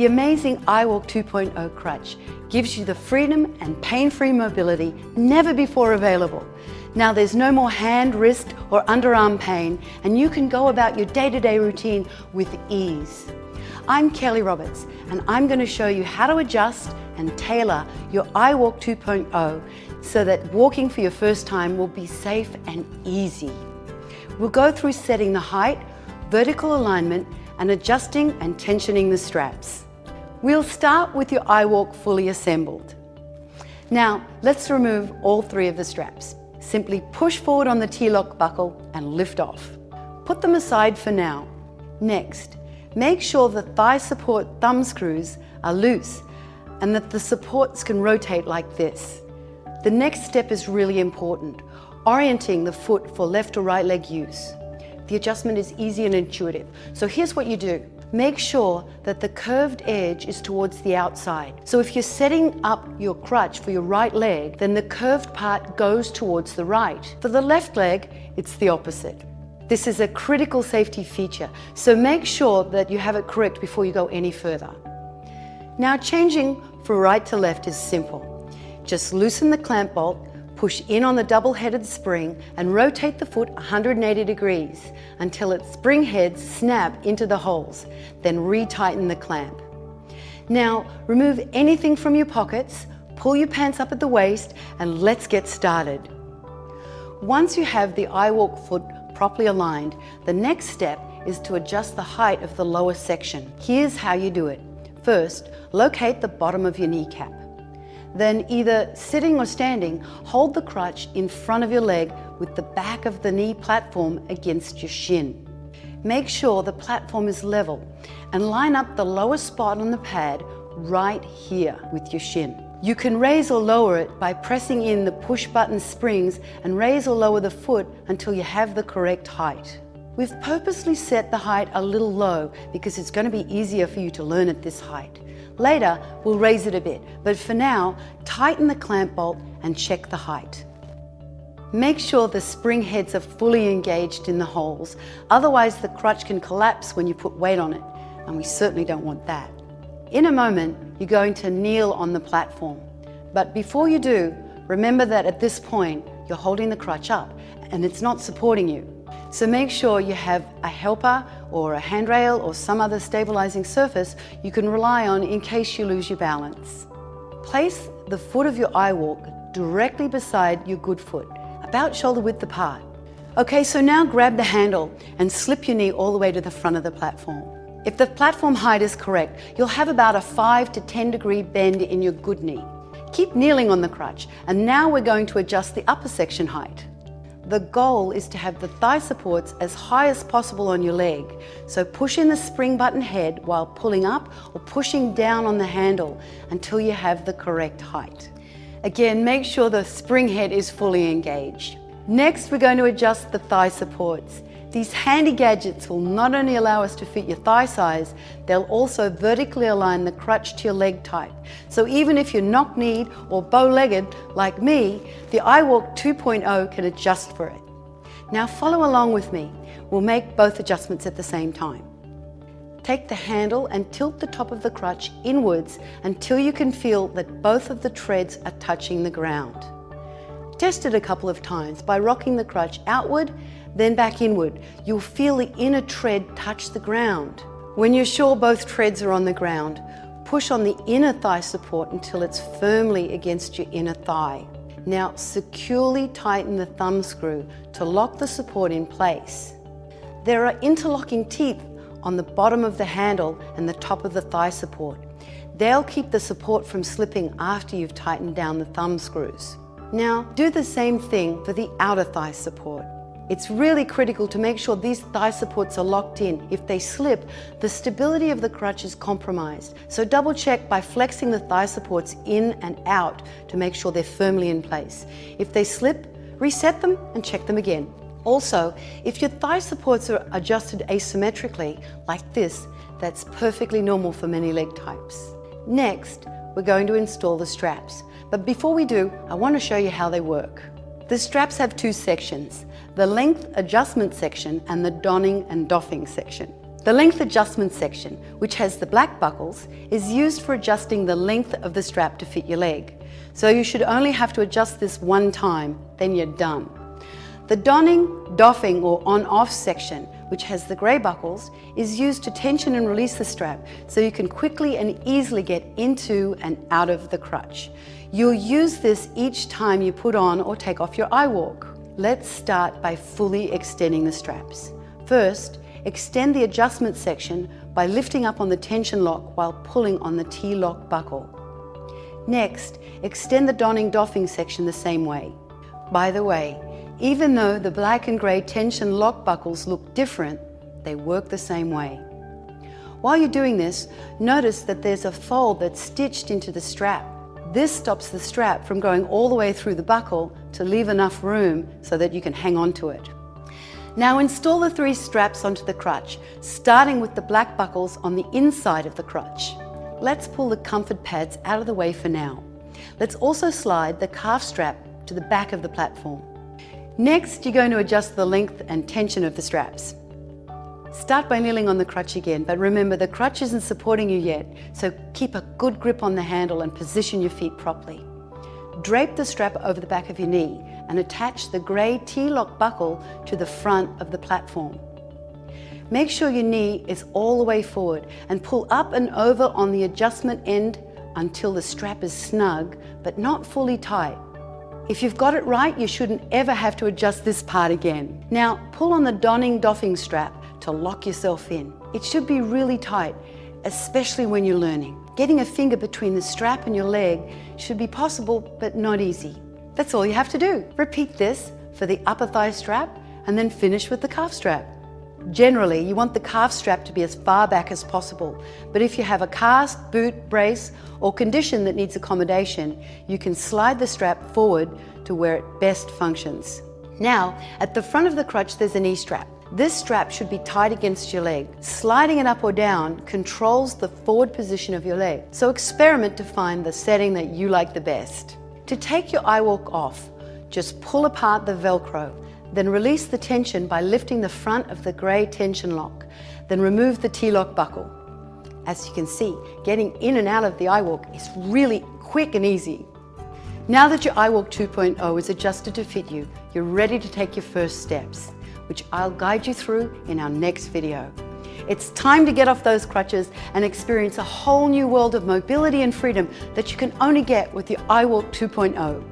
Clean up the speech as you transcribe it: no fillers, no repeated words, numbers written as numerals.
The amazing iWalk 2.0 Crutch gives you the freedom and pain-free mobility never before available. Now there's no more hand, wrist or underarm pain, and you can go about your day-to-day routine with ease. I'm Kelly Roberts, and I'm going to show you how to adjust and tailor your iWalk 2.0 so that walking for your first time will be safe and easy. We'll go through setting the height, vertical alignment, and adjusting and tensioning the straps. We'll start with your iWalk fully assembled. Now, let's remove all three of the straps. Simply push forward on the T-lock buckle and lift off. Put them aside for now. Next, make sure the thigh support thumb screws are loose and that the supports can rotate like this. The next step is really important, orienting the foot for left or right leg use. The adjustment is easy and intuitive. So here's what you do. Make sure that the curved edge is towards the outside. So if you're setting up your crutch for your right leg, then the curved part goes towards the right. For the left leg, it's the opposite. This is a critical safety feature, so make sure that you have it correct before you go any further. Now changing from right to left is simple. Just loosen the clamp bolt, push in on the double-headed spring and rotate the foot 180 degrees until its spring heads snap into the holes, then retighten the clamp. Now remove anything from your pockets, pull your pants up at the waist, and let's get started. Once you have the iWalk foot properly aligned, the next step is to adjust the height of the lower section. Here's how you do it. First, locate the bottom of your kneecap. Then, either sitting or standing, hold the crutch in front of your leg with the back of the knee platform against your shin. Make sure the platform is level and line up the lowest spot on the pad right here with your shin. You can raise or lower it by pressing in the push button springs and raise or lower the foot until you have the correct height. We've purposely set the height a little low because it's going to be easier for you to learn at this height. Later, we'll raise it a bit, but for now, tighten the clamp bolt and check the height. Make sure the spring heads are fully engaged in the holes, otherwise the crutch can collapse when you put weight on it, and we certainly don't want that. In a moment, you're going to kneel on the platform, but before you do, remember that at this point, you're holding the crutch up and it's not supporting you. So make sure you have a helper or a handrail or some other stabilizing surface you can rely on in case you lose your balance. Place the foot of your iWalk directly beside your good foot, about shoulder width apart. Okay, so now grab the handle and slip your knee all the way to the front of the platform. If the platform height is correct, you'll have about a 5 to 10 degree bend in your good knee. Keep kneeling on the crutch, and now we're going to adjust the upper section height. The goal is to have the thigh supports as high as possible on your leg. So push in the spring button head while pulling up or pushing down on the handle until you have the correct height. Again, make sure the spring head is fully engaged. Next, we're going to adjust the thigh supports. These handy gadgets will not only allow us to fit your thigh size, they'll also vertically align the crutch to your leg type. So even if you're knock-kneed or bow-legged like me, the iWalk 2.0 can adjust for it. Now follow along with me. We'll make both adjustments at the same time. Take the handle and tilt the top of the crutch inwards until you can feel that both of the treads are touching the ground. Test it a couple of times by rocking the crutch outward, then back inward. You'll feel the inner tread touch the ground. When you're sure both treads are on the ground, push on the inner thigh support until it's firmly against your inner thigh. Now securely tighten the thumb screw to lock the support in place. There are interlocking teeth on the bottom of the handle and the top of the thigh support. They'll keep the support from slipping after you've tightened down the thumb screws. Now do the same thing for the outer thigh support. It's really critical to make sure these thigh supports are locked in. If they slip, the stability of the crutch is compromised. So double check by flexing the thigh supports in and out to make sure they're firmly in place. If they slip, reset them and check them again. Also, if your thigh supports are adjusted asymmetrically, like this, that's perfectly normal for many leg types. Next, we're going to install the straps. But before we do, I want to show you how they work. The straps have two sections, the length adjustment section and the donning and doffing section. The length adjustment section, which has the black buckles, is used for adjusting the length of the strap to fit your leg. So you should only have to adjust this one time, then you're done. The donning, doffing or on-off section, which has the grey buckles, is used to tension and release the strap so you can quickly and easily get into and out of the crutch. You'll use this each time you put on or take off your eye walk. Let's start by fully extending the straps. First, extend the adjustment section by lifting up on the tension lock while pulling on the T-lock buckle. Next, extend the donning doffing section the same way. By the way, even though the black and grey tension lock buckles look different, they work the same way. While you're doing this, notice that there's a fold that's stitched into the strap. This stops the strap from going all the way through the buckle to leave enough room so that you can hang on to it. Now install the 3 straps onto the crutch, starting with the black buckles on the inside of the crutch. Let's pull the comfort pads out of the way for now. Let's also slide the calf strap to the back of the platform. Next, you're going to adjust the length and tension of the straps. Start by kneeling on the crutch again, but remember the crutch isn't supporting you yet, so keep a good grip on the handle and position your feet properly. Drape the strap over the back of your knee and attach the grey T-lock buckle to the front of the platform. Make sure your knee is all the way forward and pull up and over on the adjustment end until the strap is snug but not fully tight. If you've got it right, you shouldn't ever have to adjust this part again. Now pull on the donning doffing strap to lock yourself in. It should be really tight, especially when you're learning. Getting a finger between the strap and your leg should be possible, but not easy. That's all you have to do. Repeat this for the upper thigh strap and then finish with the calf strap. Generally, you want the calf strap to be as far back as possible, but if you have a cast, boot, brace, or condition that needs accommodation, you can slide the strap forward to where it best functions. Now, at the front of the crutch, there's a knee strap. This strap should be tight against your leg. Sliding it up or down controls the forward position of your leg, so experiment to find the setting that you like the best. To take your eye walk off, just pull apart the Velcro. Then release the tension by lifting the front of the grey tension lock. Then remove the T-lock buckle. As you can see, getting in and out of the eye walk is really quick and easy. Now that your eye walk 2.0 is adjusted to fit you, you're ready to take your first steps, which I'll guide you through in our next video. It's time to get off those crutches and experience a whole new world of mobility and freedom that you can only get with your eye walk 2.0.